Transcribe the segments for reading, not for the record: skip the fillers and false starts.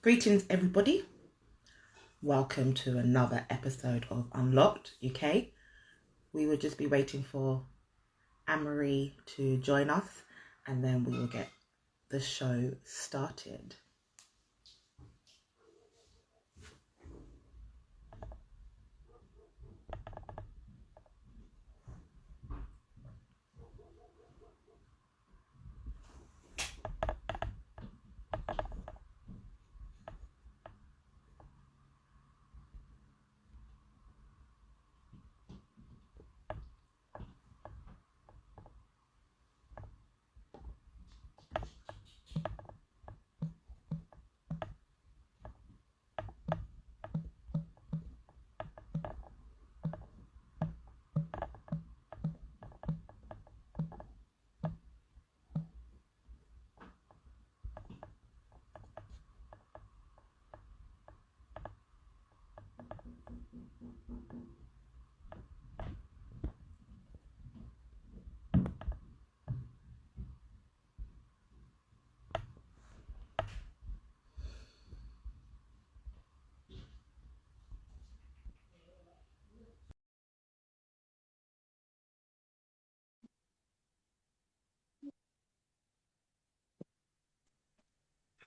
Greetings, everybody. Welcome to another episode of Unlocked UK. We will just be waiting for Anne-Marie to join us, and then we will get the show started.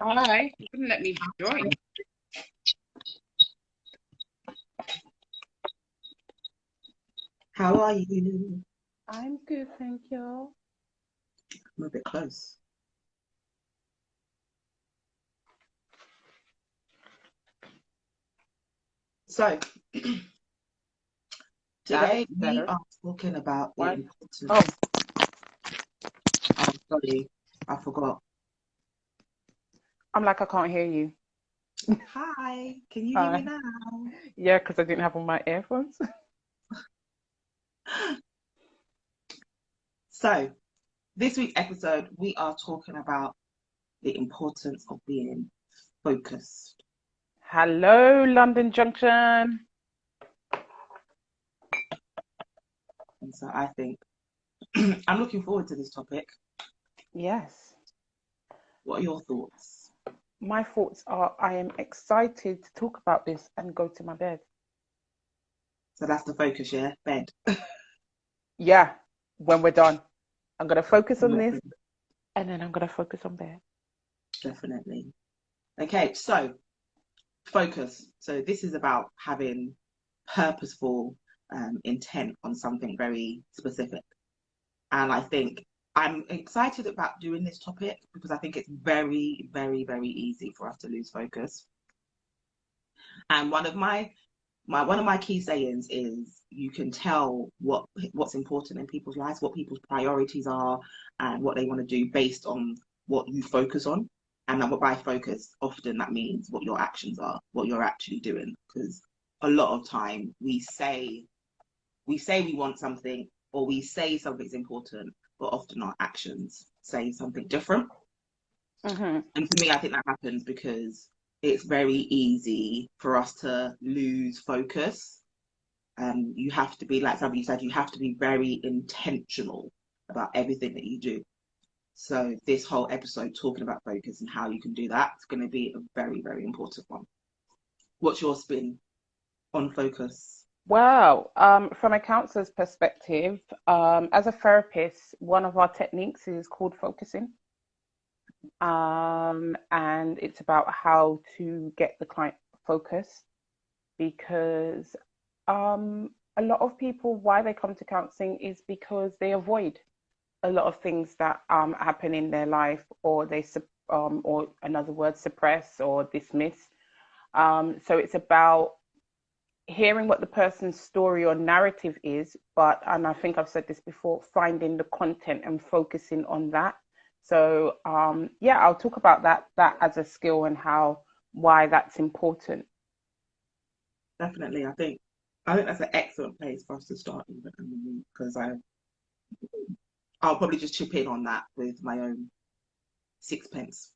Hi, you couldn't let me join. How are you? I'm good, thank you. I'm a bit close. So, today we are talking about the importance. Oh, Oh, sorry, I forgot. I'm like, I can't hear you. Hi, can you hear me now? Yeah, because I didn't have on my earphones. So, this week's episode, we are talking about the importance of being focused. Hello, London Junction. And so I think I'm looking forward to this topic. Yes. What are your thoughts? My thoughts are I am excited to talk about this and go to my bed. So that's the focus, yeah? Bed. Yeah, when we're done. I'm going to focus on this and then I'm going to focus on bed. Definitely. Okay, so focus. So this is about having purposeful intent on something very specific. And I think I'm excited about doing this topic because I think it's very, very, very easy for us to lose focus. And one of my key sayings is you can tell what's important in people's lives, what people's priorities are, and what they want to do based on what you focus on. And then by focus, often that means what your actions are, what you're actually doing. Because a lot of time we say we want something or we say something's important, but often our actions say something different. Mm-hmm. And for me, I think that happens because it's very easy for us to lose focus. You have to be, like somebody said, you have to be very intentional about everything that you do. So this whole episode talking about focus and how you can do that is going to be a very, very important one. What's your spin on focus? Well, from a counselor's perspective, as a therapist, one of our techniques is called focusing. And it's about how to get the client focused because a lot of people, why they come to counseling is because they avoid a lot of things that happen in their life, or or another word, suppress or dismiss. So it's about hearing what the person's story or narrative is, and I think I've said this before, finding the content and focusing on that. So yeah, I'll talk about that as a skill and why that's important. Definitely, I think that's an excellent place for us to start because I'll probably just chip in on that with my own sixpence.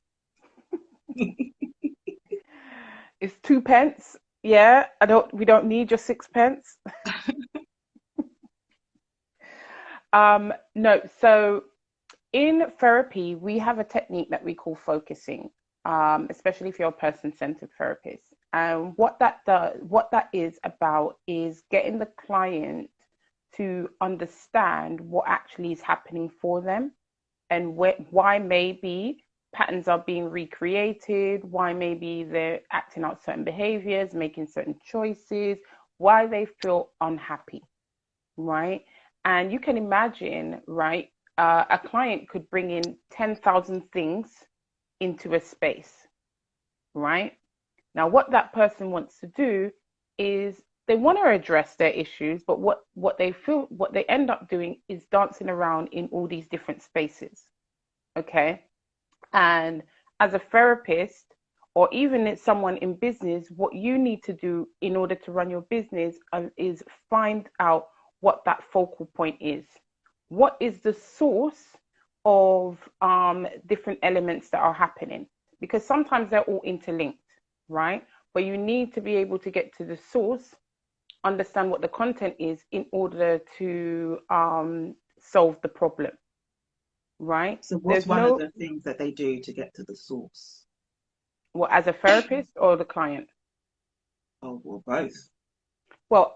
It's 2 pence. Yeah, we don't need your 6 pence. No, so in therapy, we have a technique that we call focusing. especially if you're a person-centered therapist. And what that is about is getting the client to understand what actually is happening for them and why maybe patterns are being recreated, why maybe they're acting out certain behaviors, making certain choices, why they feel unhappy, right? And you can imagine, right? A client could bring in 10,000 things into a space, right? Now, what that person wants to do is they want to address their issues, but what they end up doing is dancing around in all these different spaces, okay? And as a therapist, or even as someone in business, what you need to do in order to run your business is find out what that focal point is. What is the source of different elements that are happening? Because sometimes they're all interlinked, right? But you need to be able to get to the source, understand what the content is in order to solve the problem, right? So what's There's one of no, the things that they do to get to the source? well, as a therapist or the client? Oh, well, both. Well,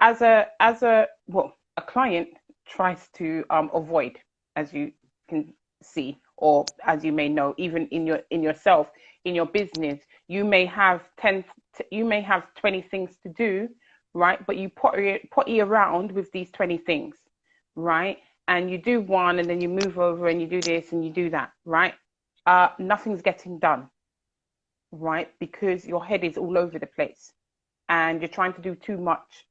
well, a client tries to avoid, as you can see, or as you may know, even in yourself, in your business, you may have 20 things to do, right? But you potty around with these 20 things, right? And you do one, and then you move over, and you do this, and you do that, right? Nothing's getting done, right? Because your head is all over the place, and you're trying to do too much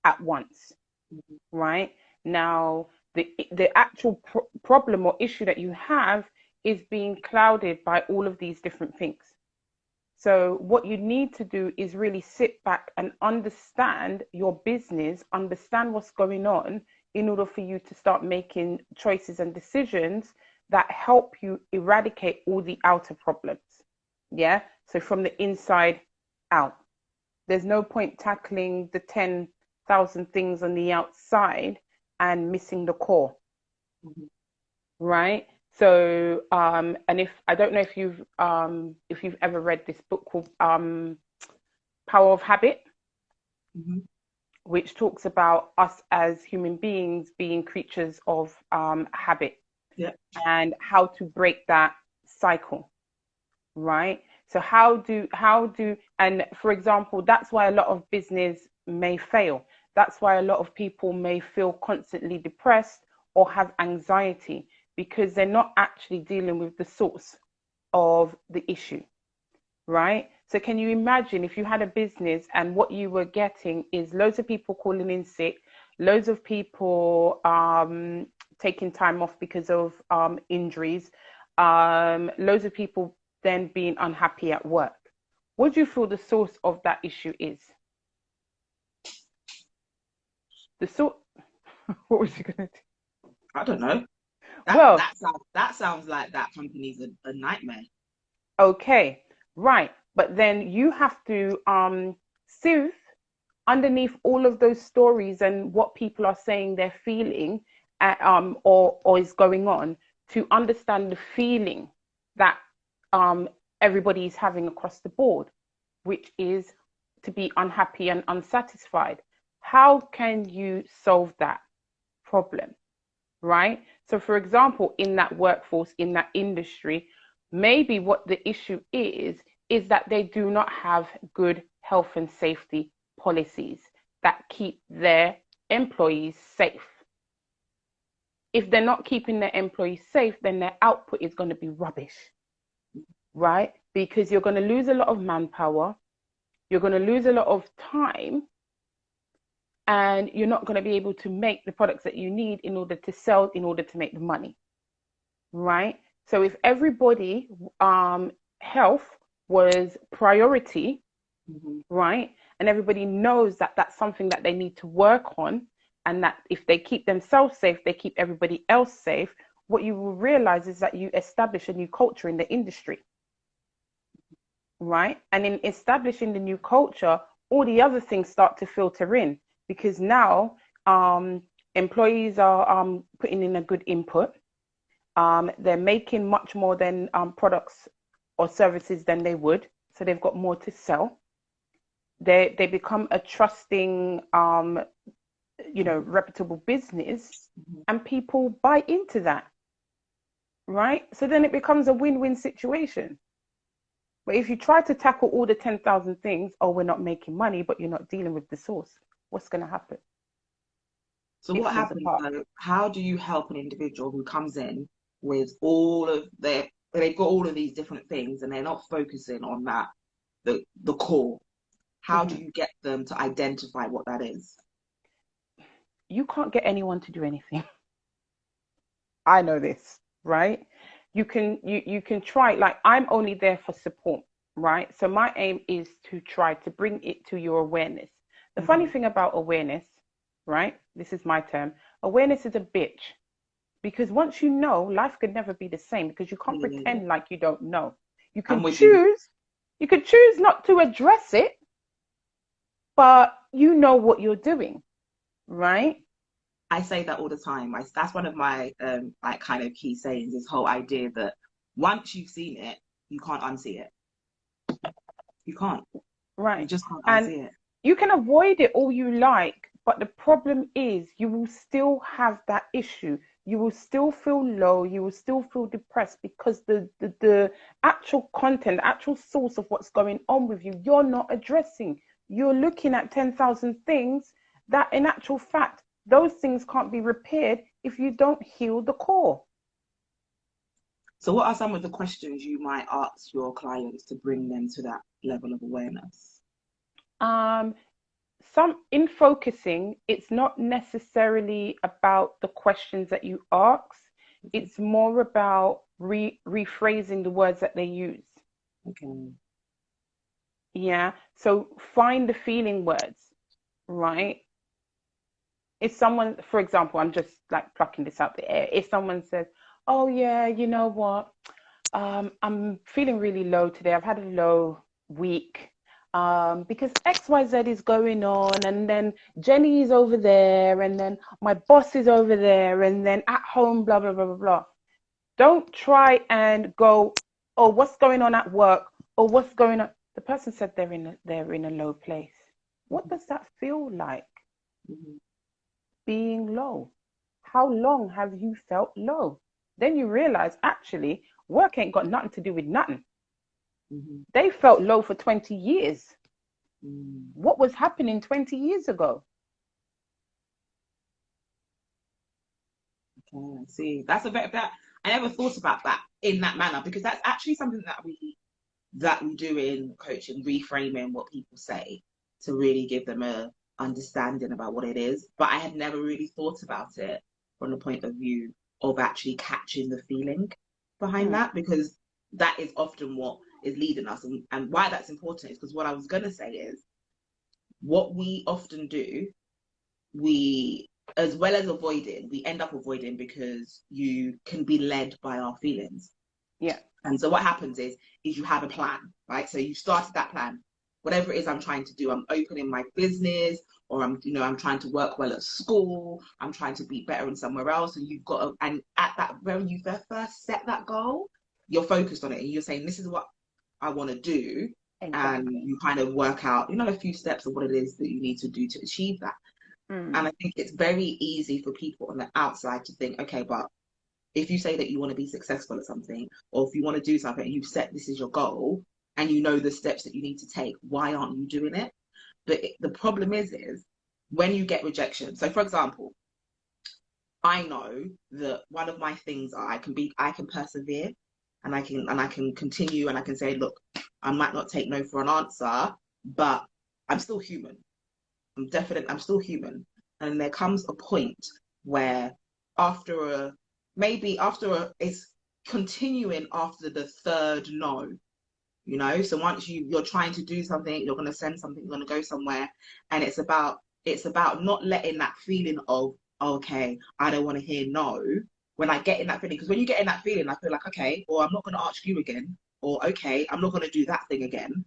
at once, Mhm. right? Now, the actual problem or issue that you have is being clouded by all of these different things. So what you need to do is really sit back and understand your business, understand what's going on in order for you to start making choices and decisions that help you eradicate all the outer problems. Yeah. So from the inside out. There's no point tackling the 10,000 things on the outside and missing the core, Mhm. right? So, and if you've ever read this book called Power of Habit, Mhm. which talks about us as human beings being creatures of habit Yeah. and how to break that cycle, right? So and for example, that's why a lot of business may fail. That's why a lot of people may feel constantly depressed or have anxiety because they're not actually dealing with the source of the issue, right? So can you imagine if you had a business and what you were getting is loads of people calling in sick, loads of people taking time off because of injuries, loads of people then being unhappy at work. What do you feel the source of that issue is? The sort. What was you gonna do? I don't know. That Well, that sounds that sounds like that company's a nightmare. okay, right, but then you have to soothe underneath all of those stories and what people are saying they're feeling or is going on to understand the feeling that everybody is having across the board, which is to be unhappy and unsatisfied. How can you solve that problem, right? So, for example, in that workforce, in that industry, maybe what the issue is that they do not have good health and safety policies that keep their employees safe. If they're not keeping their employees safe, then their output is going to be rubbish, right? Because you're going to lose a lot of manpower, you're going to lose a lot of time, and you're not going to be able to make the products that you need in order to sell, in order to make the money, right? So if everybody health was priority, Mhm. right, and everybody knows that that's something that they need to work on, and that if they keep themselves safe, they keep everybody else safe, what you will realize is that you establish a new culture in the industry, right? And in establishing the new culture, all the other things start to filter in because now employees are putting in a good input. They're making much more than products or services than they would. So they've got more to sell. They become a trusting, reputable business, Mhm. and people buy into that, right? So then it becomes a win-win situation. But if you try to tackle all the 10,000 things, oh, we're not making money, but you're not dealing with the source, what's going to happen? So It what falls happens apart. though? How do you help an individual who comes in with they've got all of these different things and they're not focusing on that, the core? How do Mhm. you get them to identify what that is? You can't get anyone to do anything. I know this, right? You can try, like I'm only there for support, right? So my aim is to try to bring it to your awareness. The funny Okay. thing about awareness, right? This is my term. Awareness is a bitch because once you know, life could never be the same because you can't Yeah, pretend like you don't know. You I'm can with you. choose, you can choose not to address it, but you know what you're doing, right? I say that all the time. That's one of my like kind of key sayings, this whole idea that once you've seen it, you can't unsee it. You can't. You Right. just can't And unsee it. you can avoid it all you like, but the problem is you will still have that issue. You will still feel low. You will still feel depressed because the actual content, the actual source of what's going on with you, you're not addressing. You're looking at 10,000 things that, in actual fact, those things can't be repaired if you don't heal the core. So what are some of the questions you might ask your clients to bring them to that level of awareness? Um, some in focusing, it's not necessarily about the questions that you ask, Okay. it's more about rephrasing the words that they use. Okay. Yeah, so find the feeling words, right? If someone, for example, I'm just like plucking this out the air, if someone says, oh yeah, you know what, I'm feeling really low today. I've had a low week because XYZ is going on, and then Jenny is over there, and then my boss is over there, and then at home, blah, blah, blah, blah, blah. Don't try and go, oh, what's going on at work? Or what's going on? The person said they're in a low place. What Mhm. does that feel like, Mhm. being low? How long have you felt low? Then you realize actually work ain't got nothing to do with nothing. Mhm. They felt low for 20 years. Mhm. What was happening 20 years ago? Okay, I see. That's a bit that I never thought about that in that manner because that's actually something that we do in coaching, reframing what people say to really give them a understanding about what it is. But I had never really thought about it from the point of view of actually catching the feeling behind Mm, that because that is often what is leading us. And why that's important is because what I was going to say is what we often do, we as well as avoiding, we end up avoiding because you can be led by our feelings. yeah. And so what happens is you have a plan, right? So you started that plan. Whatever it is I'm trying to do, I'm opening my business, or I'm trying to work well at school, I'm trying to be better in somewhere else. And and at that, when you first set that goal, you're focused on it and you're saying, this is what I want to do. And Exactly. you kind of work out, a few steps of what it is that you need to do to achieve that. And Mm, I think it's very easy for people on the outside to think, okay, but if you say that you want to be successful at something, or if you want to do something and you've set this is your goal and you know the steps that you need to take, why aren't you doing it? But the problem is when you get rejection. So, for example, I know that one of my things are I can persevere and I can continue and I can say, look, I might not take no for an answer, but I'm still human. I'm still human. And there comes a point where after a maybe after a it's continuing after the third no. So once you're trying to do something, you're gonna send something, you're gonna go somewhere, and it's about not letting that feeling of okay, I don't want to hear no. When I get in that feeling, because when you get in that feeling, I feel like okay, or I'm not gonna ask you again, or okay, I'm not gonna do that thing again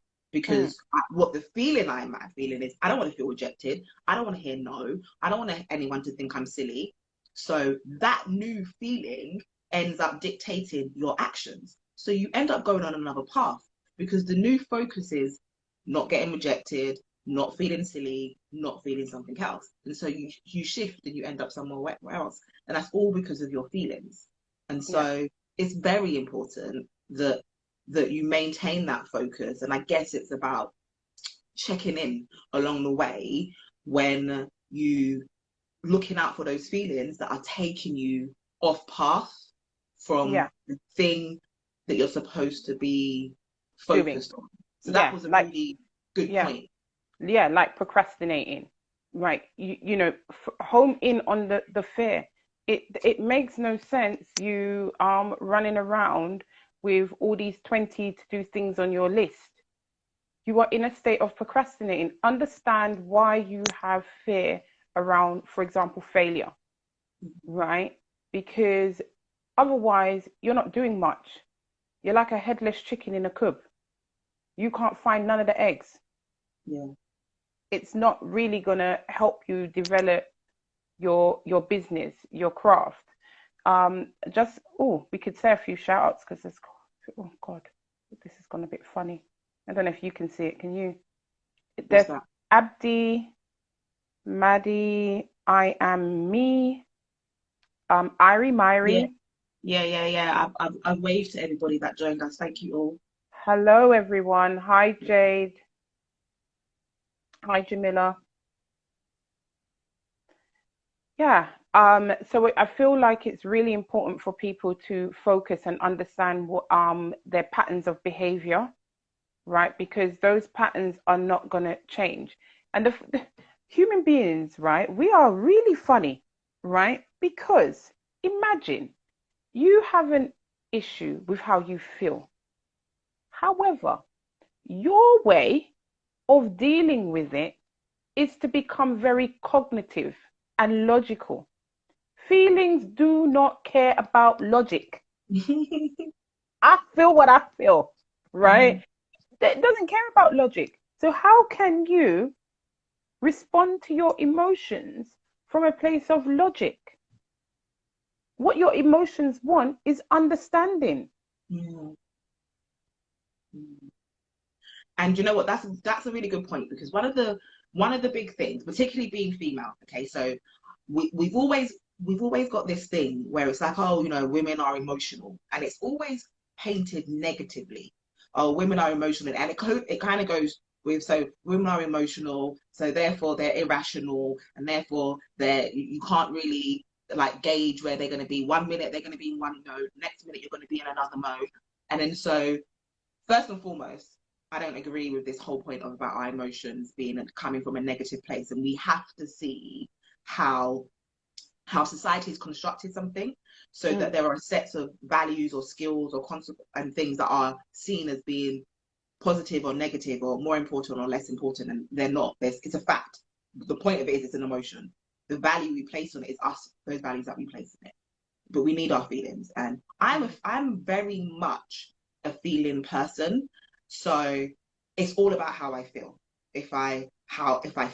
mm, because what the feeling I'm at feeling is I don't want to feel rejected. I don't want to hear no. I don't want anyone to think I'm silly. So that new feeling ends up dictating your actions. So you end up going on another path because the new focus is not getting rejected, not feeling silly, not feeling something else. And so you shift and you end up somewhere else. And that's all because of your feelings. And Yeah. so it's very important that you maintain that focus. And I guess it's about checking in along the way when you looking out for those feelings that are taking you off path from Yeah. the thing that you're supposed to be Doing. focused on. So that Yeah. was a Like, really good yeah. point. Yeah. Like procrastinating. Right. You know, home in on the fear. It makes no sense you running around with all these 20 to do things on your list. You are in a state of procrastinating. Understand why you have fear around, for example, failure, right? Because otherwise, you're not doing much. You're like a headless chicken in a coop. You can't find none of the eggs. Yeah. It's not really going to help you develop your business, your craft. Just we could say a few shout outs because there's oh god, this has gone a bit funny. I don't know if you can see it. Can you? What's There's that? Abdi, Maddie, I am me, Irie Yeah. Myrie. Yeah. I've waved to everybody that joined us. Thank you all. Hello everyone. Hi Jade. Hi Jamila. Yeah. So I feel like it's really important for people to focus and understand what their patterns of behavior, right? Because those patterns are not going to change. And the human beings, right? We are really funny, right? Because imagine you have an issue with how you feel. However, your way of dealing with it is to become very cognitive and logical. Feelings do not care about logic. I feel what I feel, right? Mhm. It doesn't care about logic. So, how can you respond to your emotions from a place of logic? What your emotions want is understanding. Mhm. And you know what? That's a really good point because one of the big things, particularly being female, okay, so we've always got this thing where it's like, oh, women are emotional, and it's always painted negatively. Oh, women are emotional, and it kind of goes with, so women are emotional, so therefore they're irrational, and therefore you can't really like gauge where they're going to be. 1 minute they're going to be in one mode, next minute you're going to be in another mode, and then so first and foremost, I don't agree with this whole point of about our emotions being coming from a negative place, and we have to see how society has constructed something so that Mm, there are sets of values or skills or concept and things that are seen as being positive or negative or more important or less important, and they're not. It's a fact. The point of it is it's an emotion. The value we place on it is us, those values that we place in it, but we need our feelings. And I'm very much a feeling person. So it's all about how I feel. If I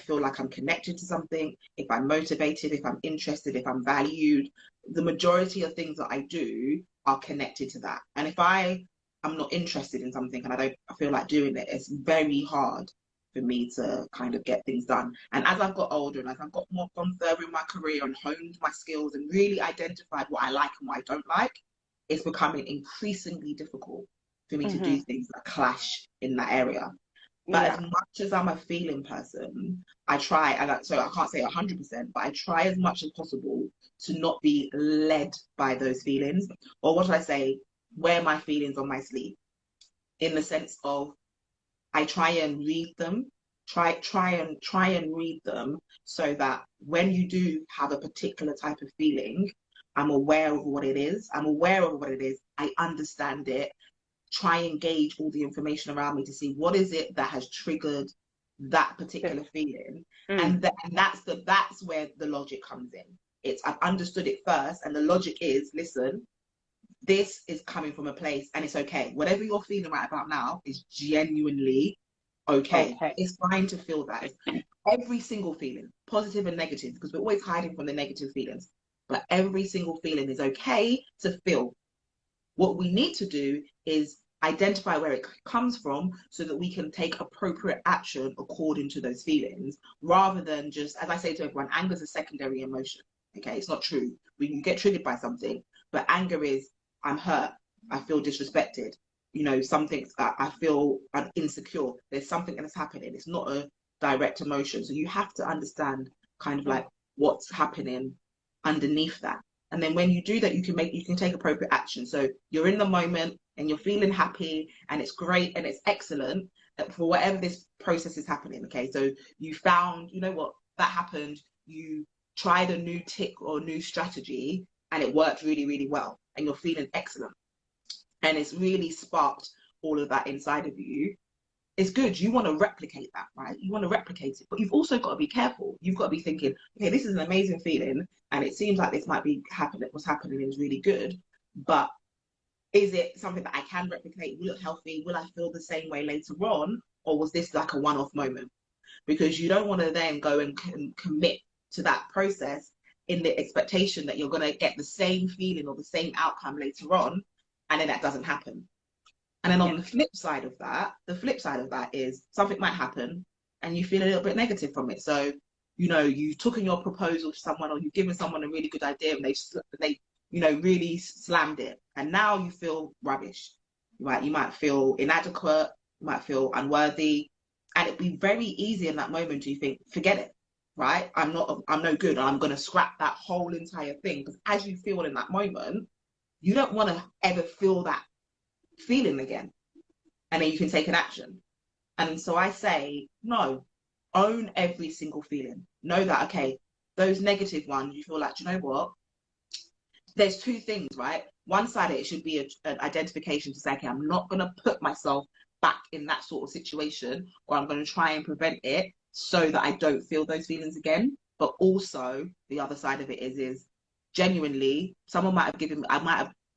feel like I'm connected to something, if I'm motivated, if I'm interested, if I'm valued, the majority of things that I do are connected to that. And if I'm not interested in something and I feel like doing it, it's very hard for me to kind of get things done. And as I've got older and as I've gone further in my career and honed my skills and really identified what I like and what I don't like, it's becoming increasingly difficult for me to do mm-hmm. things that clash in that area. But as Yeah. much as I'm a feeling person, I try, so I can't say 100%, but I try as much as possible to not be led by those feelings. Or what should I say, wear my feelings on my sleeve in the sense of I try and read them, try and read them so that when you do have a particular type of feeling, I'm aware of what it is. I'm aware of what it is. I understand it. Try and gauge all the information around me to see what is it that has triggered that This. particular feeling, Mm, and that's where the logic comes in. It's I've understood it first, and the logic is, listen, this is coming from a place and it's okay. Whatever you're feeling right about now is genuinely okay. okay. It's fine to feel that. It's every single feeling, positive and negative, because we're always hiding from the negative feelings. But every single feeling is okay to feel. What we need to do is identify where it comes from so that we can take appropriate action according to those feelings, rather than just, as I say to everyone, anger is a secondary emotion. Okay, it's not true. When you get triggered by something, but anger is, I'm hurt, I feel disrespected, something, I feel insecure. There's something that's happening. It's not a direct emotion. So you have to understand kind of like what's happening underneath that. And then when you do that, you can take appropriate action. So you're in the moment and you're feeling happy and it's great and it's excellent for whatever this process is happening. Okay. So you found, you know what, that happened. You tried a new tick or new strategy and it worked really, really well. And you're feeling excellent. And it's really sparked all of that inside of you. It's good. You want to replicate that, right? You want to replicate it, but you've also got to be careful. You've got to be thinking, okay, this is an amazing feeling, and it seems like this might be happening. What's happening is really good, but is it something that I can replicate? Will it healthy? Will I feel the same way later on, or was this like a one-off moment? Because you don't want to then go and commit to that process in the expectation that you're going to get the same feeling or the same outcome later on, and then that doesn't happen. And then on the flip side of that, is something might happen and you feel a little bit negative from it. So, you took in your proposal to someone, or you've given someone a really good idea and they really slammed it. And now you feel rubbish, right? You might feel inadequate, you might feel unworthy. And it'd be very easy in that moment to think, forget it, right? I'm no good, and I'm going to scrap that whole entire thing. Because as you feel in that moment, you don't want to ever feel that feeling again, and then you can take an action. And so I say, no, own every single feeling. Know that, okay, those negative ones, you feel like, you know what, there's two things, right? One side of it should be an identification to say, okay, I'm not going to put myself back in that sort of situation, or I'm going to try and prevent it so that I don't feel those feelings again. But also the other side of it is genuinely, someone might have given me,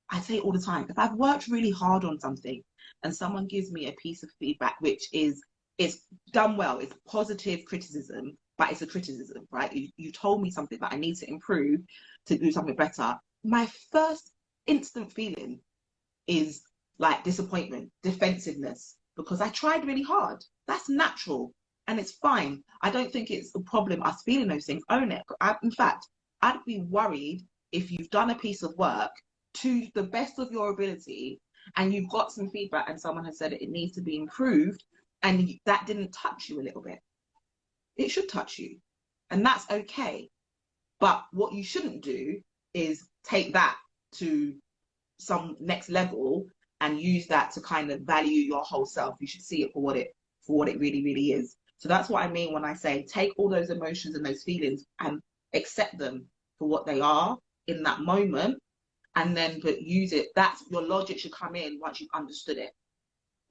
I say it all the time, if I've worked really hard on something and someone gives me a piece of feedback, which is, it's done well, it's positive criticism, but it's a criticism, right? You told me something that I need to improve to do something better. My first instant feeling is like disappointment, defensiveness, because I tried really hard. That's natural and it's fine. I don't think it's a problem us feeling those things. Own it. In fact, I'd be worried if you've done a piece of work to the best of your ability and you've got some feedback and someone has said it needs to be improved, and that didn't touch you a little bit. It should touch you, and that's okay. But what you shouldn't do is take that to some next level and use that to kind of value your whole self. You should see it for what it really, really is. So that's what I mean when I say take all those emotions and those feelings and accept them for what they are in that moment, and then but use it. That's your logic should come in once you've understood it,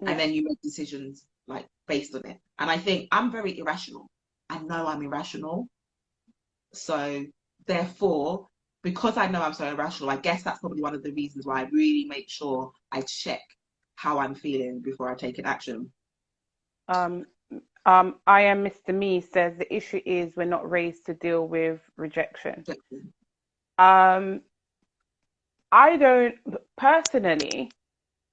and then you make decisions like based on it. And I think I'm very irrational. I know I'm irrational, so therefore, because I know I'm so irrational, I guess that's probably one of the reasons why I really make sure I check how I'm feeling before I take an action. I am Mr. Me says the issue is we're not raised to deal with rejection. Um, I don't personally.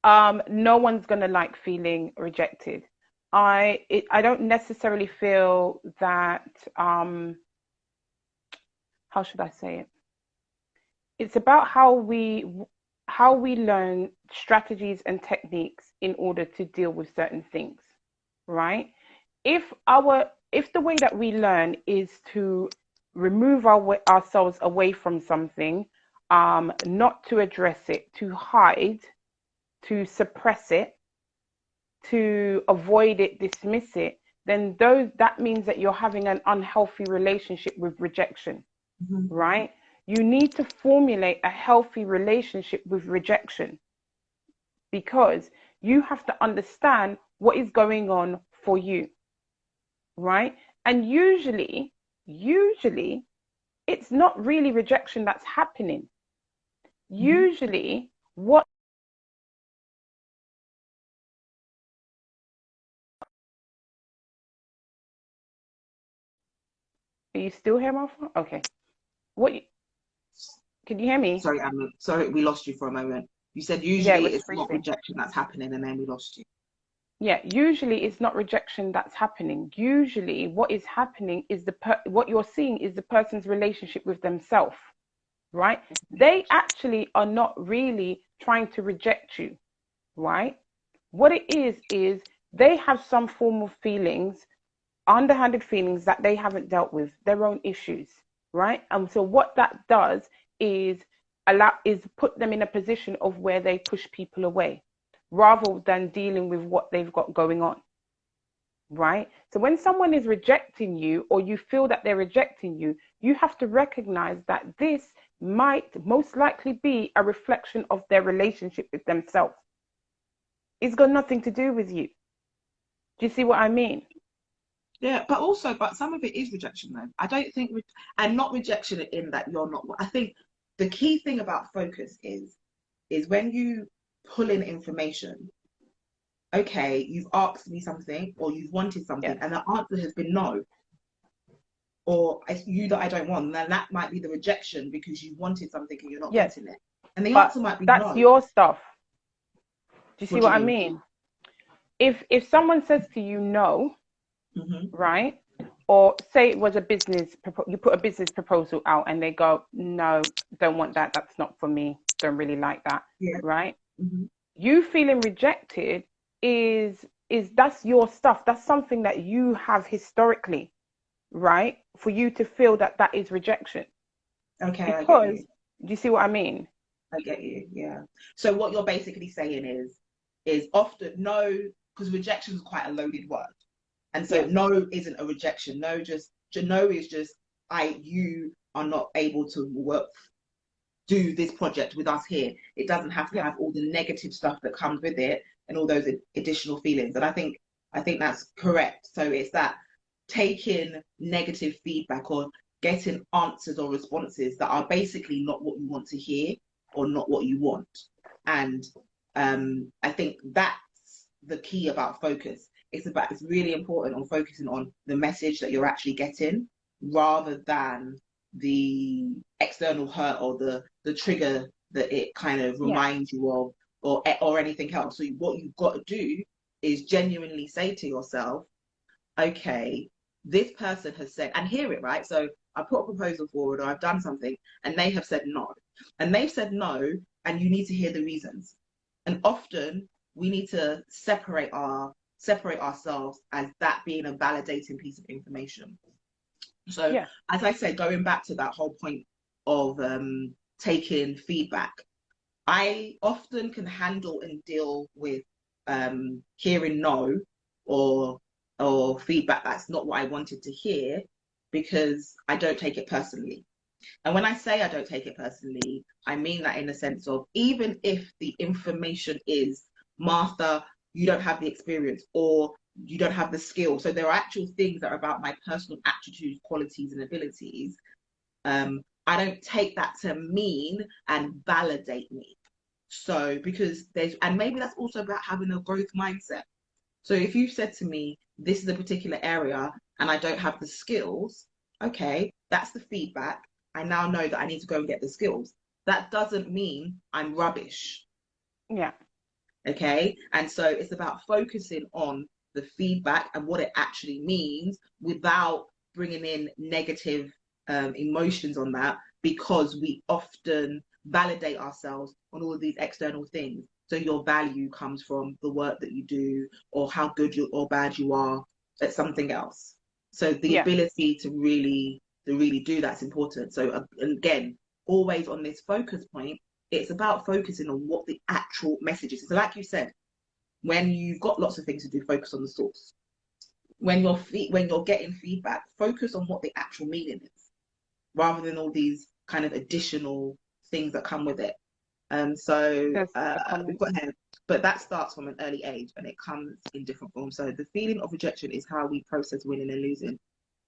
No one's gonna like feeling rejected. I don't necessarily feel that. How should I say it? It's about how we learn strategies and techniques in order to deal with certain things, right? If the way that we learn is to remove ourselves away from something, not to address it, to hide, to suppress it, to avoid it, dismiss it, then that means that you're having an unhealthy relationship with rejection, right? You need to formulate a healthy relationship with rejection, because you have to understand what is going on for you, right? And usually it's not really rejection that's happening. Usually what Are you still here, Martha? Okay. Can you hear me? Sorry, we lost you for a moment. You said Yeah, it usually was it's not freezing. rejection that's happening, and then we lost you. Yeah, usually it's not rejection that's happening. Usually what is happening is what you're seeing is the person's relationship with themselves, right? They actually are not really trying to reject you, right? What it is they have some form of feelings, underhanded feelings that they haven't dealt with, their own issues, right? And so what that does is put them in a position of where they push people away rather than dealing with what they've got going on, right? So when someone is rejecting you or you feel that they're rejecting you, you have to recognize that this might most likely be a reflection of their relationship with themselves. It's got nothing to do with you. Do you see what I mean? Yeah, but some of it is rejection though. I don't think, and not rejection in that you're not. I think the key thing about focus is when you pull in information. Okay, you've asked me something or you've wanted something, Yes. and the answer has been no, or it's you that I don't want. Then that might be the rejection because you wanted something and you're not Yes. getting it, and the But answer might be that's no. your stuff. Do you see What do what you I mean? mean? If someone says to you no, Hmm. right? Or say it was a you put a business proposal out and they go, no, don't want that. That's not for me. Don't really like that, Yeah. right? Hmm. You feeling rejected is that's your stuff. That's something that you have historically, right? For you to feel that that is rejection. Okay, I get Because, you. do you see what I mean? I get you. Yeah. So what you're basically saying is often no, because rejection is quite a loaded word. And so Yeah, no isn't a rejection. No is just you are not able to work do this project with us here. It doesn't have to yeah, have all the negative stuff that comes with it and all those additional feelings. And I think that's correct. So it's that taking negative feedback or getting answers or responses that are basically not what you want to hear or not what you want. And I think that's the key about focus. It's really important on focusing on the message that you're actually getting rather than the external hurt or the trigger that it kind of yeah, reminds you of or anything else. So what you've got to do is genuinely say to yourself, okay, this person has said, and hear it, right? So I put a proposal forward or I've done something and they have said no. And they've said no, and you need to hear the reasons. And often we need to separate ourselves as that being a validating piece of information. So, yeah, as I said, going back to that whole point of taking feedback, I often can handle and deal with hearing no or feedback that's not what I wanted to hear because I don't take it personally. And when I say I don't take it personally, I mean that in the sense of even if the information is, Martha, you don't have the experience or you don't have the skill. So there are actual things that are about my personal attitudes, qualities, and abilities. I don't take that to mean and validate me. So because and maybe that's also about having a growth mindset. So if you said to me, this is a particular area and I don't have the skills, okay, that's the feedback. I now know that I need to go and get the skills. That doesn't mean I'm rubbish, yeah, okay? And so it's about focusing on the feedback and what it actually means without bringing in negative emotions on that because we often validate ourselves on all of these external things. So your value comes from the work that you do or how good you or bad you are at something else. So the yeah, ability to really do that's important. So again, always on this focus point, it's about focusing on what the actual message is. So like you said, when you've got lots of things to do, focus on the source. When you're getting feedback, focus on what the actual meaning is, rather than all these kind of additional things that come with it. So there's a we've comment. got here, but that starts from an early age and it comes in different forms. So the feeling of rejection is how we process winning and losing.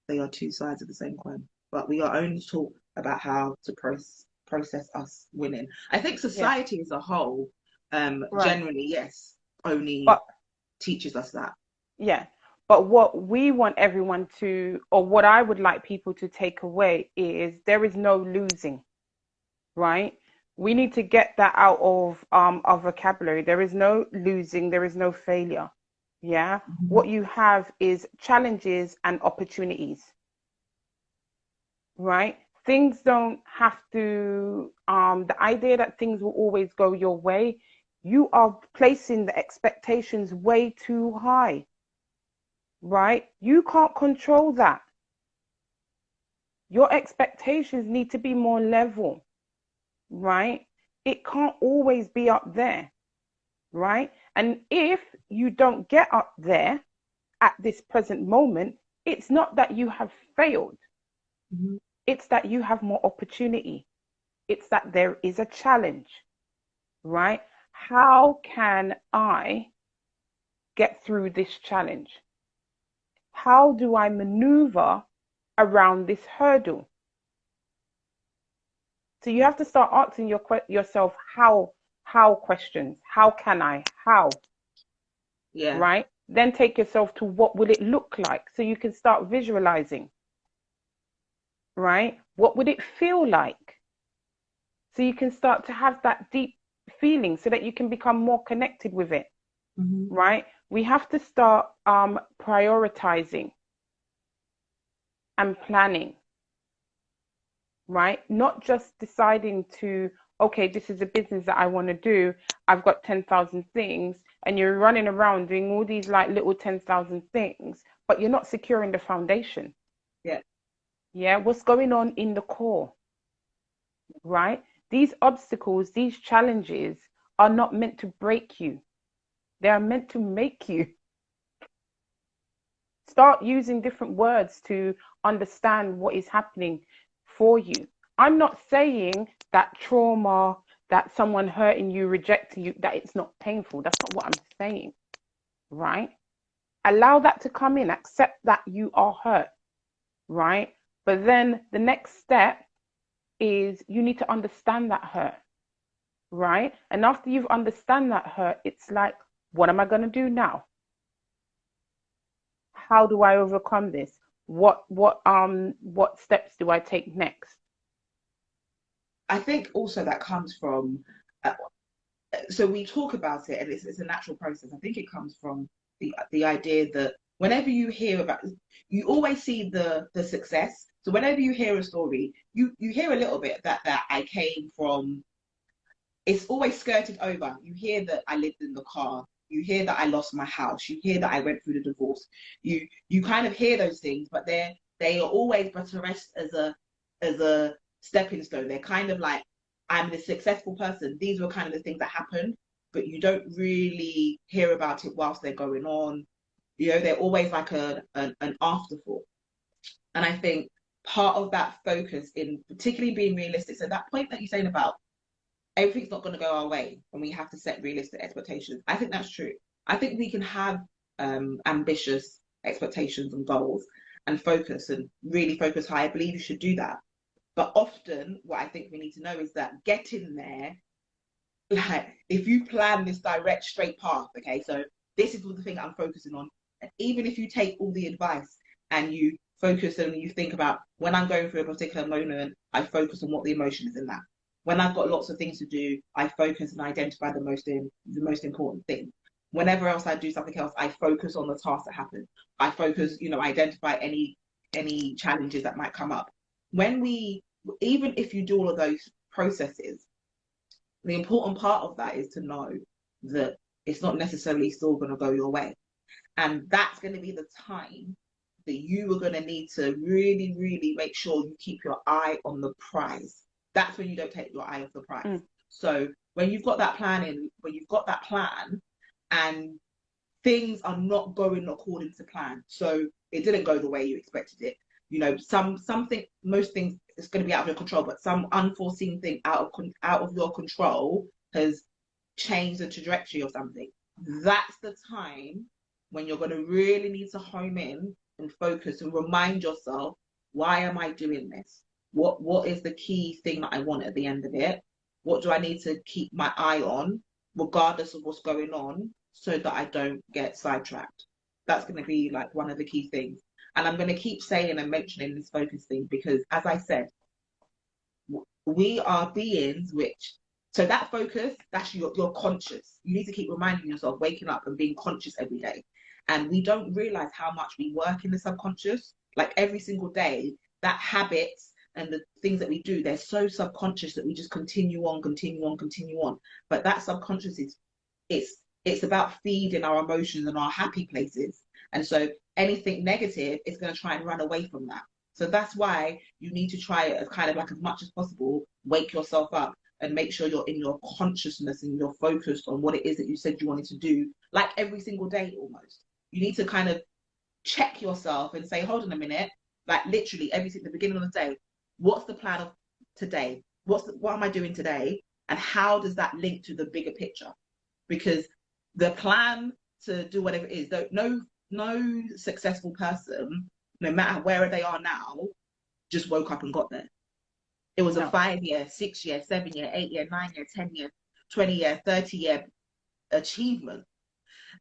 They are two sides of the same coin, but we are only taught about how to process us winning. I think Yeah, society as a whole, right. generally, yes, only But teaches us that. yeah, but what we want everyone to, or what I would like people to take away is there is no losing, right? We need to get that out of our vocabulary. There is no losing, there is no failure. Yeah. Mhm. What you have is challenges and opportunities, right? Things don't have to, the idea that things will always go your way, you are placing the expectations way too high, right? You can't control that. Your expectations need to be more level, right? It can't always be up there, right? And if you don't get up there at this present moment, it's not that you have failed, Mhm. it's that you have more opportunity, it's that there is a challenge, right? How can I get through this challenge? How do I maneuver around this hurdle? So you have to start asking yourself how questions. How can I? How? Yeah. Right? Then take yourself to what will it look like so you can start visualizing, right? What would it feel like? So you can start to have that deep feeling so that you can become more connected with it, Mhm. right? We have to start prioritizing and planning, right? Not just deciding to, okay, this is a business that I want to do. I've got 10,000 things, and you're running around doing all these like little 10,000 things, but you're not securing the foundation. Yeah. Yeah, what's going on in the core, right? These obstacles, these challenges are not meant to break you. They are meant to make you. Start using different words to understand what is happening for you. I'm not saying that trauma, that someone hurting you, rejecting you, that it's not painful. That's not what I'm saying, right? Allow that to come in, accept that you are hurt, right? But then the next step is you need to understand that hurt, right? And after you've understand that hurt, it's like, what am I going to do now? How do I overcome this? What steps do I take next? I think also that comes from, uh, so we talk about it and it's a natural process. I think it comes from the idea that whenever you hear about, you always see the success. So whenever you hear a story, you hear a little bit that I came from. It's always skirted over. You hear that I lived in the car. You hear that I lost my house. You hear that I went through the divorce. You kind of hear those things, but they are always but to rest as a stepping stone. They're kind of like, I'm this successful person. These were kind of the things that happened, but you don't really hear about it whilst they're going on. You know, they're always like an afterthought. And I think part of that focus in particularly being realistic. So that point that you're saying about everything's not going to go our way and we have to set realistic expectations. I think that's true. I think we can have ambitious expectations and goals and focus and really focus high. I believe you should do that. But often, what I think we need to know is that getting there, like if you plan this direct, straight path, okay, so this is the thing I'm focusing on. And even if you take all the advice and you focus and you think about when I'm going through a particular moment, I focus on what the emotion is in that. When I've got lots of things to do, I focus and identify the most important thing. Whenever else I do something else, I focus on the task that happen. I focus, identify any challenges that might come up. When we even if you do all of those processes, the important part of that is to know that it's not necessarily still going to go your way. And that's going to be the time that you are going to need to really, really make sure you keep your eye on the prize. That's when you don't take your eye off the prize. Mm, So when you've got that plan in, when you've got that plan and things are not going according to plan. So it didn't go the way you expected it. Something, most things it's going to be out of your control, but some unforeseen thing out of your control has changed the trajectory of something. That's the time when you're going to really need to home in and focus and remind yourself, why am I doing this? What is the key thing that I want at the end of it? What do I need to keep my eye on, regardless of what's going on, so that I don't get sidetracked? That's going to be like one of the key things. And I'm going to keep saying and mentioning this focus thing because, as I said, we are beings which So that focus, that's you're conscious. You need to keep reminding yourself, waking up and being conscious every day. And we don't realize how much we work in the subconscious. Like every single day, that habits and the things that we do, they're so subconscious that we just continue on, continue on, continue on. But that subconscious is it's about feeding our emotions and our happy places. And so anything negative is going to try and run away from that. So that's why you need to try it as kind of like as much as possible, wake yourself up and make sure you're in your consciousness and you're focused on what it is that you said you wanted to do, like every single day almost. You need to kind of check yourself and say, hold on a minute, like literally every the beginning of the day, what's the plan of today? What am I doing today? And how does that link to the bigger picture? Because the plan to do whatever it is, no successful person, no matter where they are now, just woke up and got there. It was a No. 5 year, 6 year, 7 year, 8 year, 9 year, 10 year, 20 year, 30 year achievement.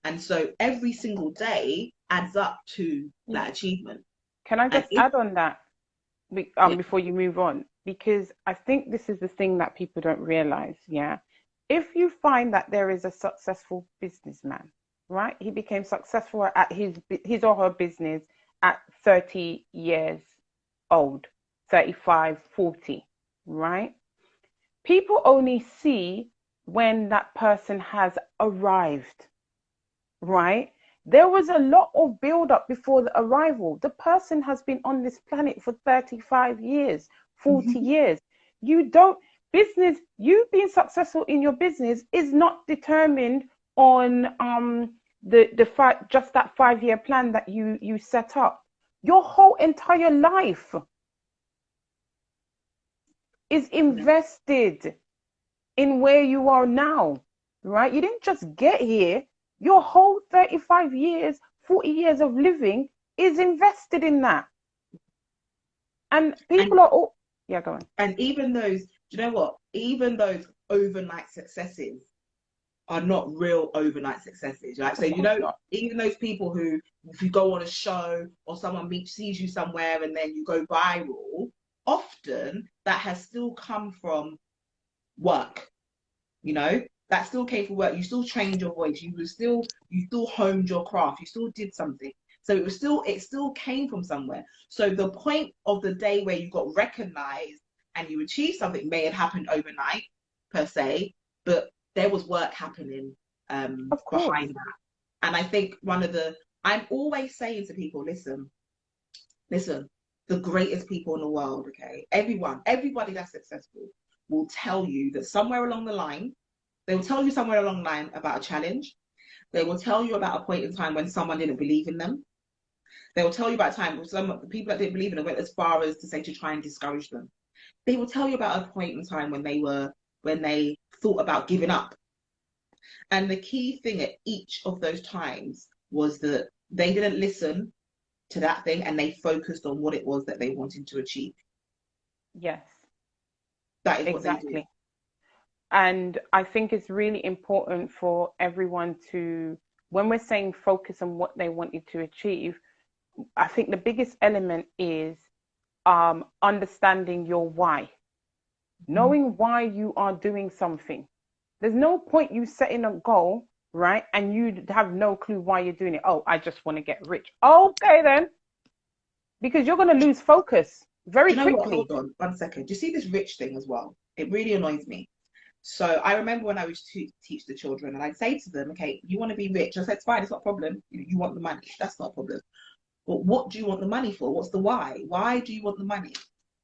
And so every single day adds up to that achievement. Can I And just add on that yeah, before you move on? Because I think this is the thing that people don't realize. Yeah. If you find that there is a successful businessman, right? He became successful at his or her business at 30 years old, 35, 40, right? People only see when that person has arrived, right? There was a lot of build up before the arrival. The person has been on this planet for 35 years, 40 years. You don't, business, you being successful in your business is not determined on just that 5 year plan that you set up. Your whole entire life is yeah. invested in where you are now, right? You didn't just get here. Your whole 35 years, 40 years of living is invested in that. And And people are all, yeah, go on. and even those, do you know what? Even those overnight successes are not real overnight successes, right? So Of course not. even those people who, if you go on a show or someone sees you somewhere and then you go viral, often that has still come from work, that still came from work. You still trained your voice. You still honed your craft. You still did something. So it still came from somewhere. So the point of the day where you got recognized and you achieved something may have happened overnight per se, but there was work happening Of course. behind that. And I think I'm always saying to people, listen, the greatest people in the world, okay, everybody that's successful will tell you that somewhere along the line, they will tell you somewhere along the line about a challenge. They will tell you about a point in time when someone didn't believe in them. They will tell you about a time when some people that didn't believe in them went as far as to say to try and discourage them. They will tell you about a point in time when they thought about giving up. And the key thing at each of those times was that they didn't listen to that thing and they focused on what it was that they wanted to achieve. Yes, That is what they did. exactly. And I think it's really important for everyone to, when we're saying focus on what they wanted to achieve, I think the biggest element is understanding your why, knowing why you are doing something. There's no point you setting a goal, right? And you have no clue why you're doing it. Oh, I just want to get rich. Okay, then, because you're going to lose focus very Do you know what? quickly. Hold on 1 second. Do you see this rich thing as well? It really annoys me. So I remember when I was to teach the children, and I'd say to them, "Okay, you want to be rich?" I said, "It's fine. It's not a problem. You want the money. That's not a problem. But what do you want the money for? What's the why? Why do you want the money?"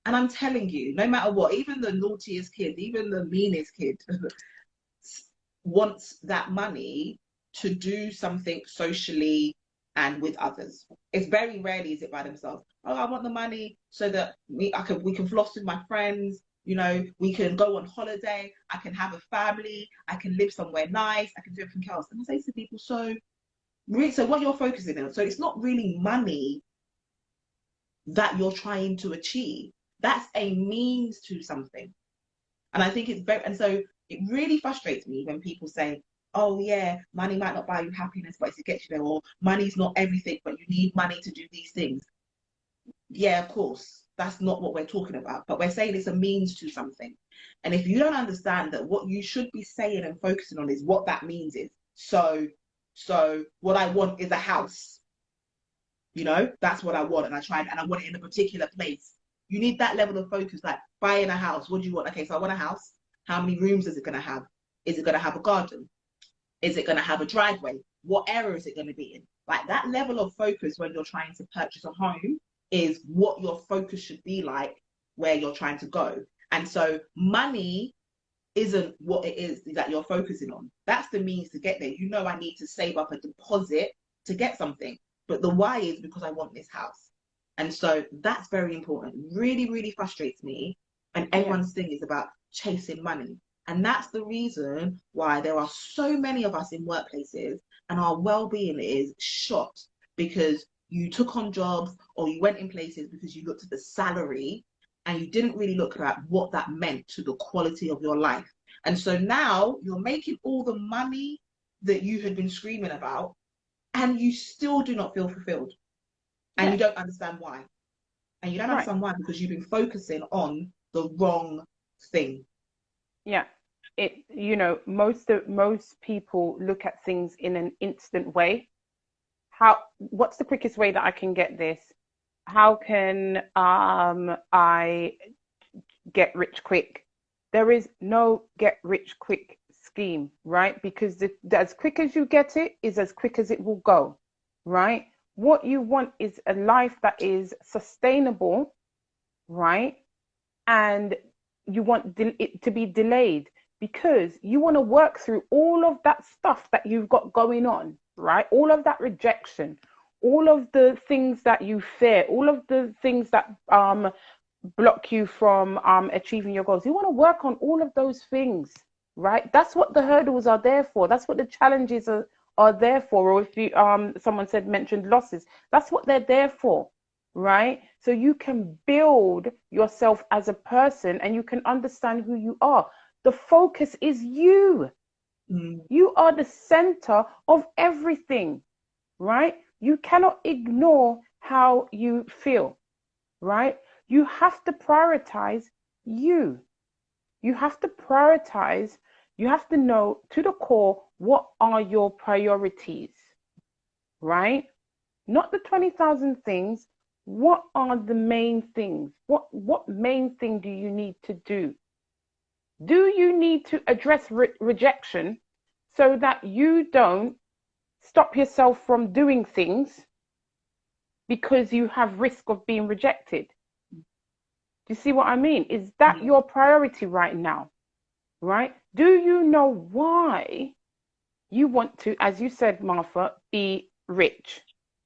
And I'm telling you, no matter what, even the naughtiest kid, even the meanest kid, wants that money to do something socially and with others. It's very rarely is it by themselves. Oh, I want the money so that we can floss with my friends. We can go on holiday. I can have a family. I can live somewhere nice. I can do everything else. And I say to people, so what you're focusing on. So it's not really money that you're trying to achieve. That's a means to something. And I think and so it really frustrates me when people say, oh yeah, money might not buy you happiness, but it gets you there, or money's not everything, but you need money to do these things. Yeah, of course. that's not what we're talking about. But we're saying it's a means to something. And if you don't understand that, what you should be saying and focusing on is what that means is. So what I want is a house. You know, that's what I want. And I want it in a particular place. You need that level of focus, like buying a house. What do you want? Okay, so I want a house. How many rooms is it going to have? Is it going to have a garden? Is it going to have a driveway? What area is it going to be in? Like that level of focus when you're trying to purchase a home is what your focus should be like where you're trying to go. And so money isn't what it is that you're focusing on. That's the means to get there. You know, I need to save up a deposit to get something. But the why is because I want this house. And so that's very important. Really, really frustrates me. And everyone's thing is about chasing money. And that's the reason why there are so many of us in workplaces and our well-being is shot because you took on jobs or you went in places because you looked at the salary and you didn't really look at what that meant to the quality of your life. And so now you're making all the money that you had been screaming about and you still do not feel fulfilled. And you don't understand why. And you don't understand why because you've been focusing on the wrong thing. Yeah. Most people look at things in an instant way. What's the quickest way that I can get this? How can I get rich quick? There is no get rich quick scheme, right? Because as quick as you get it is as quick as it will go, right? What you want is a life that is sustainable, right? And you want it to be delayed because you want to work through all of that stuff that you've got going on, right? All of that rejection, all of the things that you fear, all of the things that block you from achieving your goals. You want to work on all of those things, right? That's what the hurdles are there for. That's what the challenges are there for. Or if you someone mentioned losses, that's what they're there for, right? So you can build yourself as a person and you can understand who you are. The focus is you. You are the center of everything, right? You cannot ignore how you feel, right? You have to prioritize you. You have to prioritize. You have to know to the core what are your priorities, right? Not the 20,000 things. What are the main things? What main thing do you need to do? Do you need to address rejection so that you don't stop yourself from doing things because you have risk of being rejected? Do you see what I mean? Is that your priority right now? Right? Do you know why you want to, as you said, Martha, be rich?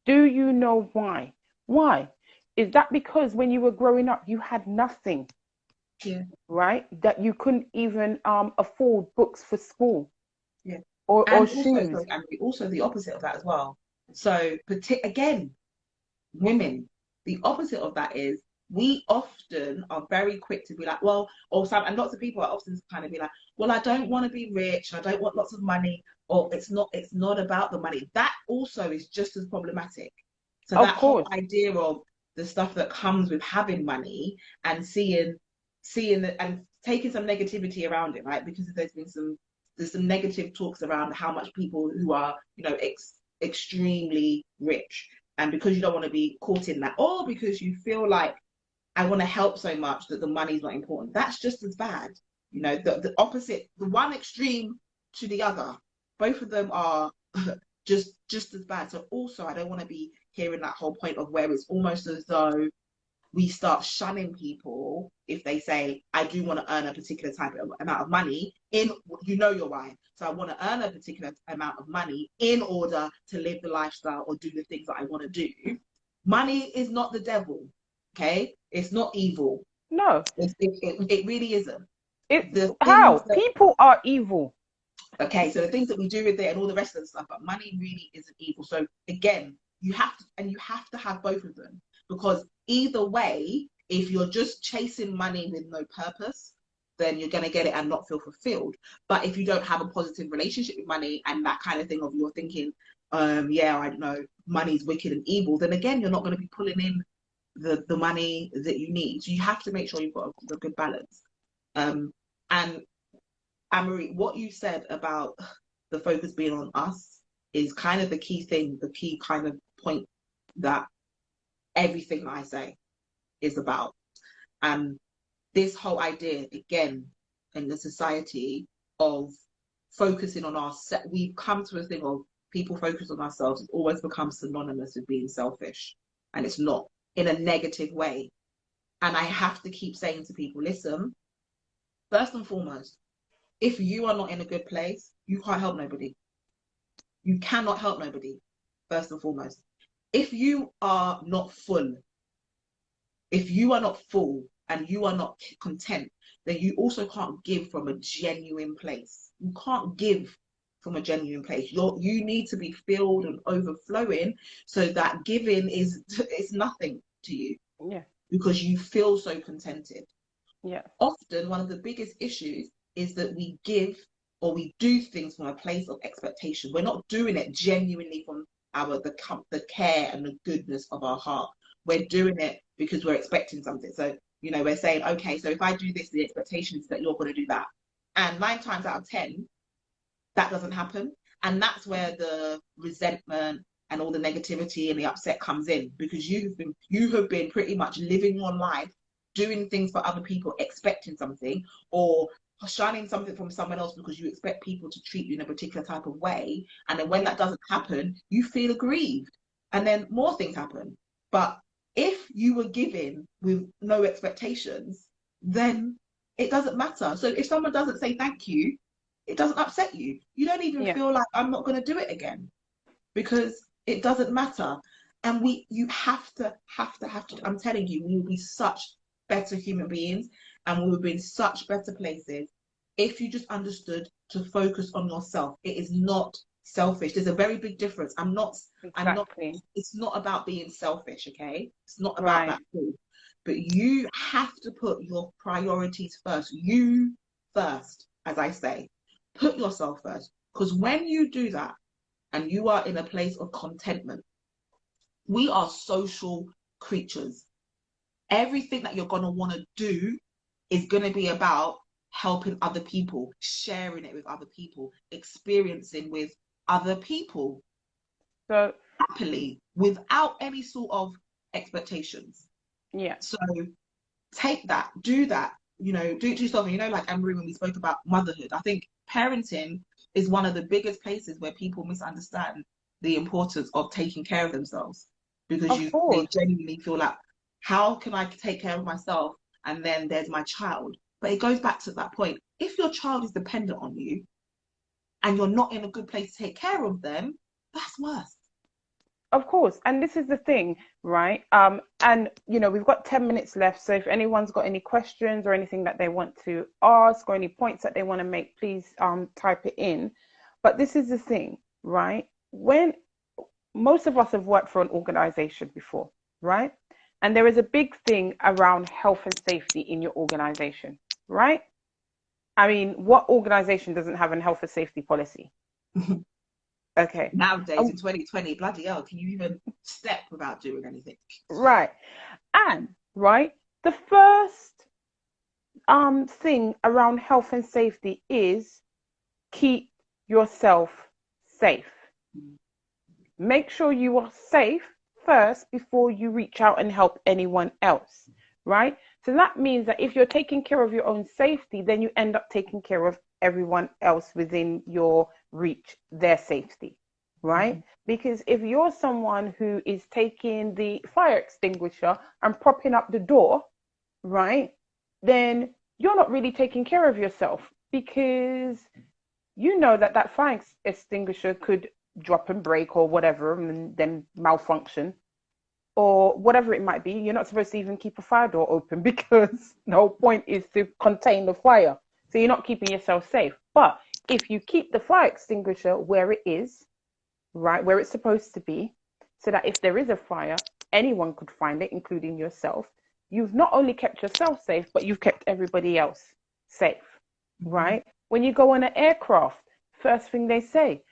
Do you know why? Why? Is that because when you were growing up, you had nothing? Yeah. Right? That you couldn't even afford books for school. Yeah. Or also, shoes. Also the opposite of that as well. So again, women, the opposite of that is we often are very quick to be like, well, and lots of people are often kind of be like, well, I don't want to be rich, I don't want lots of money, or it's not about the money. That also is just as problematic. So that whole idea of the stuff that comes with having money and seeing and taking some negativity around it, right? Because there's some negative talks around how much people who are, extremely rich, and because you don't want to be caught in that, or because you feel like I want to help so much that the money's not important. That's just as bad. The opposite, the one extreme to the other, both of them are just as bad. So also, I don't want to be hearing that whole point of where it's almost as though we start shunning people if they say, I do want to earn a particular type of amount of money your why. So I want to earn a particular amount of money in order to live the lifestyle or do the things that I want to do. Money is not the devil, okay? It's not evil. No. It really isn't. People are evil. Okay, so the things that we do with it and all the rest of the stuff, but money really isn't evil. So again, you have to have both of them. Because either way, if you're just chasing money with no purpose, then you're going to get it and not feel fulfilled. But if you don't have a positive relationship with money and that kind of thing of you're thinking, I don't know, money's wicked and evil, then again, you're not going to be pulling in the money that you need. So you have to make sure you've got a good balance. And Anne-Marie, what you said about the focus being on us is kind of the key thing, the key kind of point that everything I say is about. And this whole idea, again, in the society of focusing on we've come to a thing of people focus on ourselves. It's always become synonymous with being selfish. And it's not, in a negative way. And I have to keep saying to people, listen, first and foremost, if you are not in a good place, you can't help nobody. You cannot help nobody, first and foremost. If you are not full, if you are not full and you are not content, then you also can't give from a genuine place. You can't give from a genuine place. You need to be filled and overflowing, so that giving is nothing to you. Yeah. Because you feel so contented. Yeah. Often one of the biggest issues is that we give or we do things from a place of expectation. We're not doing it genuinely from the care and the goodness of our heart. We're doing it because we're expecting something. So, we're saying, okay, so if I do this, the expectation is that you're going to do that. And 9 times out of 10, that doesn't happen. And that's where the resentment and all the negativity and the upset comes in, because you have been pretty much living your life doing things for other people, expecting something, or shining something from someone else because you expect people to treat you in a particular type of way. And then when that doesn't happen, you feel aggrieved, and then more things happen. But if you were giving with no expectations, then it doesn't matter. So if someone doesn't say thank you, it doesn't upset you. You don't even feel like, I'm not going to do it again, because it doesn't matter. And you have to, I'm telling you, we will be such better human beings, and we will be in such better places if you just understood to focus on yourself. It is not selfish. There's a very big difference. Exactly. It's not about being selfish, okay? It's not about that at all. But you have to put your priorities first. You first, as I say. Put yourself first. Because when you do that, and you are in a place of contentment, we are social creatures. Everything that you're going to want to do is going to be about helping other people, sharing it with other people, experiencing with other people. So happily, without any sort of expectations. Yeah. So take that, do that, do something, like Anne-Marie, when we spoke about motherhood, I think parenting is one of the biggest places where people misunderstand the importance of taking care of themselves, because they genuinely feel like, how can I take care of myself and then there's my child? But it goes back to that point. If your child is dependent on you and you're not in a good place to take care of them, that's worse. Of course. And this is the thing, right? And we've got 10 minutes left. So if anyone's got any questions or anything that they want to ask, or any points that they want to make, please type it in. But this is the thing, right? When most of us have worked for an organization before, right? And there is a big thing around health and safety in your organization, right? I mean, what organization doesn't have a health and safety policy? Okay. Nowadays in 2020, bloody hell, can you even step without doing anything? Right. And the first thing around health and safety is keep yourself safe. Make sure you are safe first before you reach out and help anyone else, right? So that means that if you're taking care of your own safety, then you end up taking care of everyone else within your reach, their safety, right? Because if you're someone who is taking the fire extinguisher and propping up the door, right, then you're not really taking care of yourself, because you know that fire extinguisher could drop and break or whatever, and then malfunction or whatever it might be. You're not supposed to even keep a fire door open, because the whole point is to contain the fire. So you're not keeping yourself safe. But if you keep the fire extinguisher where it is, right, where it's supposed to be, so that if there is a fire, anyone could find it, including yourself, you've not only kept yourself safe, but you've kept everybody else safe, right? When you go on an aircraft, first thing they say,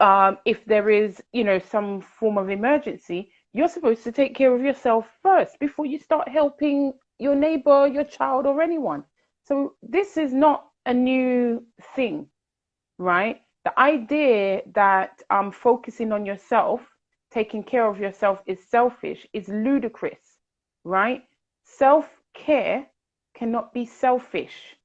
if there is, some form of emergency, you're supposed to take care of yourself first before you start helping your neighbor, your child, or anyone. So this is not a new thing, right? The idea that focusing on yourself, taking care of yourself is selfish is ludicrous, right? Self-care cannot be selfish.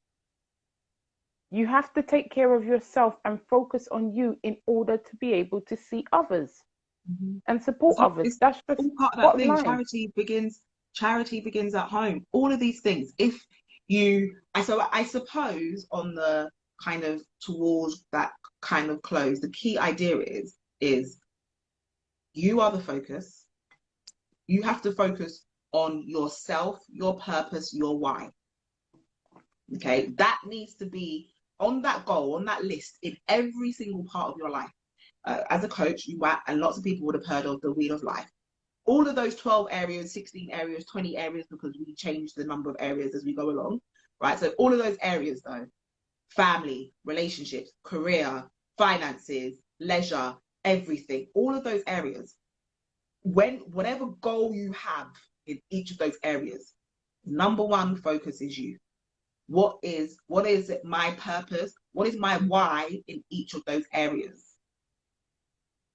You have to take care of yourself and focus on you in order to be able to see others and support others. It's That's the all part of that bottom thing. line. Charity begins at home. All of these things. If you, I suppose on the kind of towards that kind of close, the key idea is you are the focus. You have to focus on yourself, your purpose, your why. Okay, that needs to be on that goal, on that list in every single part of your life. As a coach, and lots of people would have heard of the Wheel of Life. All of those 12 areas, 16 areas, 20 areas, because we change the number of areas as we go along, right? So all of those areas though, family, relationships, career, finances, leisure, everything, all of those areas, whatever goal you have in each of those areas, number one focus is you. What is my purpose? What is my why in each of those areas?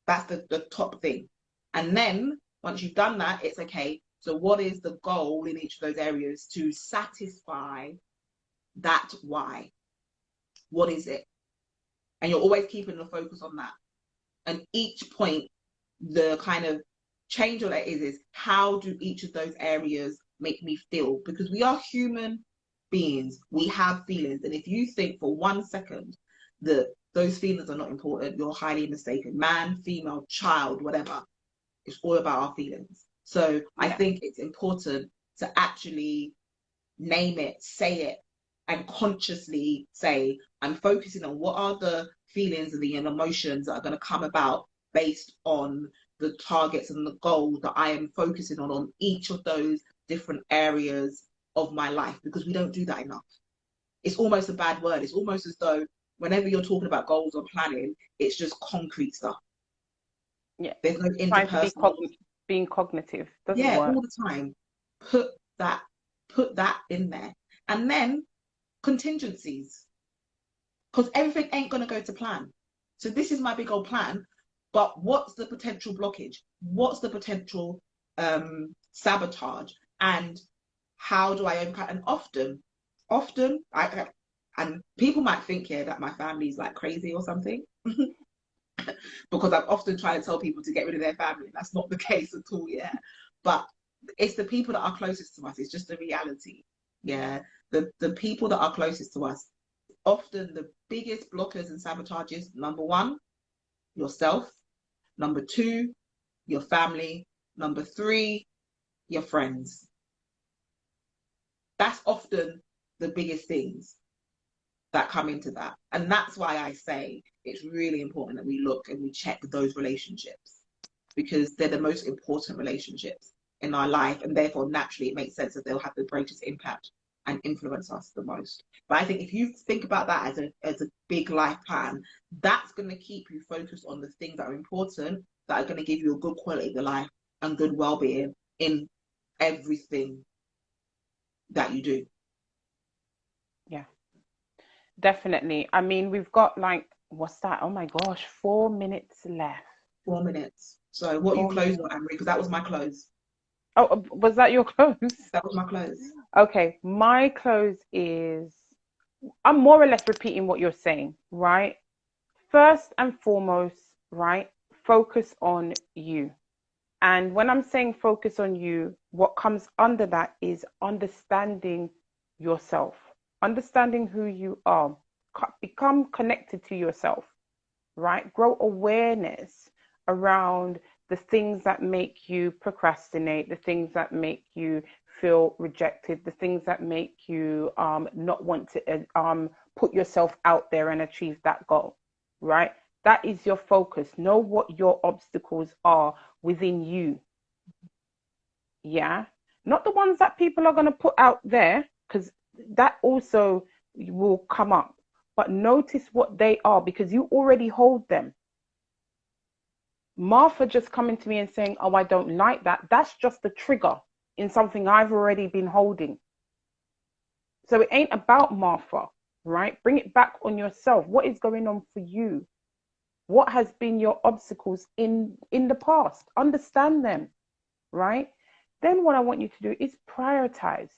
That's the top thing. And then once you've done that, it's okay. So what is the goal in each of those areas to satisfy that why? What is it? And you're always keeping the focus on that. And each point, the kind of change of that is how do each of those areas make me feel? Because we are human beings. We have feelings. And if you think for 1 second that those feelings are not important, you're highly mistaken. Man, female, child, whatever. It's all about our feelings. So I think it's important to actually name it, say it, and consciously say, I'm focusing on what are the feelings and the emotions that are going to come about based on the targets and the goals that I am focusing on each of those different areas of my life, because we don't do that enough. It's almost a bad word. It's almost as though whenever you're talking about goals or planning, it's just concrete stuff. Yeah. There's no Trying to be interpersonal. being cognitive doesn't work. All the time. Put that in there. And then contingencies. Because everything ain't gonna go to plan. So this is my big old plan, but what's the potential blockage? What's the potential sabotage? And how do I overcome? And often and people might think that my family's like crazy or something. Because I've often tried to tell people to get rid of their family. That's not the case at all, But it's the people that are closest to us. It's just the reality. The people that are closest to us, often the biggest blockers and sabotages, number one, yourself. Number two, your family. Number three, your friends. That's often the biggest things that come into that. And that's why I say it's really important that we look and we check those relationships, because they're the most important relationships in our life, and therefore naturally it makes sense that they'll have the greatest impact and influence us the most. But I think if you think about that as a big life plan, that's going to keep you focused on the things that are important, that are going to give you a good quality of life and good well-being in everything that you do. Yeah, definitely. I mean, we've got like, what's that? Oh my gosh, 4 minutes left. 4 minutes. So what you closed on, Anne, because that was my close. Oh, was that your close? That was my close. Okay, my close is, I'm more or less repeating what you're saying, right? First and foremost, right? Focus on you. And when I'm saying focus on you, what comes under that is understanding yourself, understanding who you are, become connected to yourself, right? Grow awareness around the things that make you procrastinate, the things that make you feel rejected, the things that make you not want to put yourself out there and achieve that goal, right? That is your focus. Know what your obstacles are within you. Yeah. Not the ones that people are going to put out there, because that also will come up. But notice what they are, because you already hold them. Martha just coming to me and saying, oh, I don't like that, that's just the trigger in something I've already been holding. So it ain't about Martha, right? Bring it back on yourself. What is going on for you? What has been your obstacles in the past? Understand them, right? Then what I want you to do is prioritize,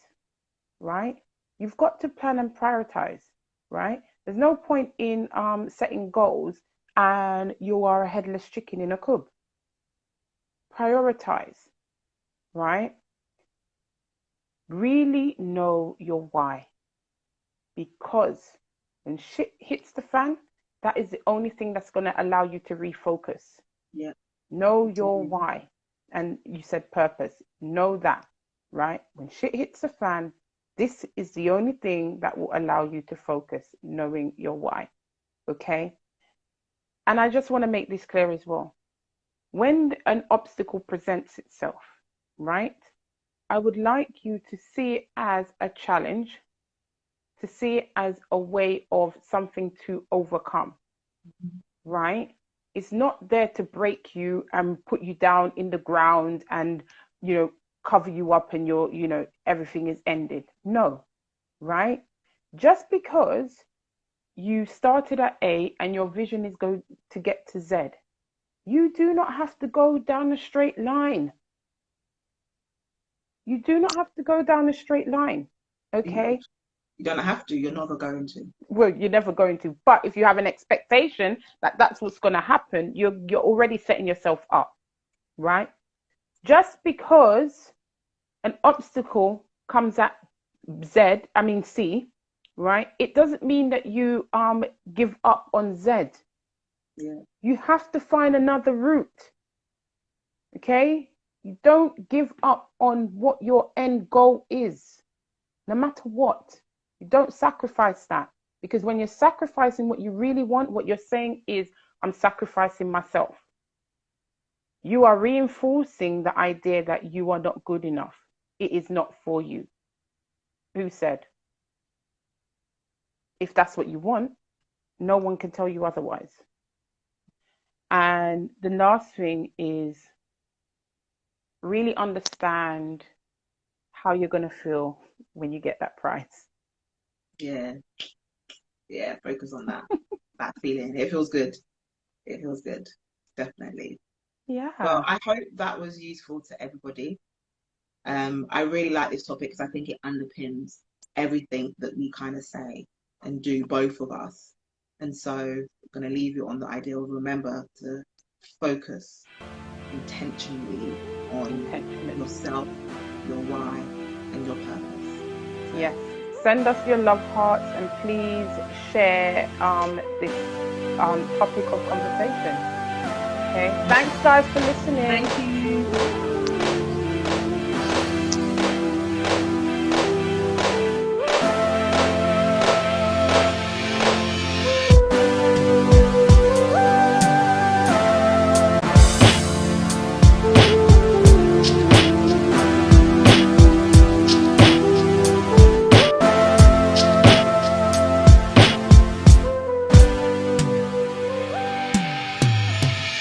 right? You've got to plan and prioritize, right? There's no point in setting goals and you are a headless chicken in a coop. Prioritize, right? Really know your why. Because when shit hits the fan, that is the only thing that's going to allow you to refocus. Yeah. Know your why. And you said purpose. Know that, right? When shit hits the fan, this is the only thing that will allow you to focus, knowing your why. Okay? And I just want to make this clear as well. When an obstacle presents itself, right? I would like you to see it as a challenge, to see it as a way of something to overcome, right? It's not there to break you and put you down in the ground and, cover you up and everything is ended. No, right? Just because you started at A and your vision is going to get to Z, you do not have to go down a straight line. You do not have to go down a straight line, okay? You don't have to. You're never going to. Well, you're never going to. But if you have an expectation that that's what's going to happen, you're already setting yourself up, right? Just because an obstacle comes at C, right? It doesn't mean that you give up on Z. Yeah. You have to find another route, okay? You don't give up on what your end goal is, no matter what. You don't sacrifice that, because when you're sacrificing what you really want, what you're saying is, I'm sacrificing myself. You are reinforcing the idea that you are not good enough. It is not for you. Who said? If that's what you want, no one can tell you otherwise. And the last thing is really understand how you're going to feel when you get that prize. Yeah. Yeah, focus on that. That feeling. It feels good. It feels good. Definitely. Yeah. Well, I hope that was useful to everybody. I really like this topic because I think it underpins everything that we kind of say and do, both of us. And so I'm going to leave you on the idea of, remember to focus intentionally on yourself, your why, and your purpose. Yes. Send us your love hearts and please share this topic of conversation. Okay. Thanks, guys, for listening. Thank you.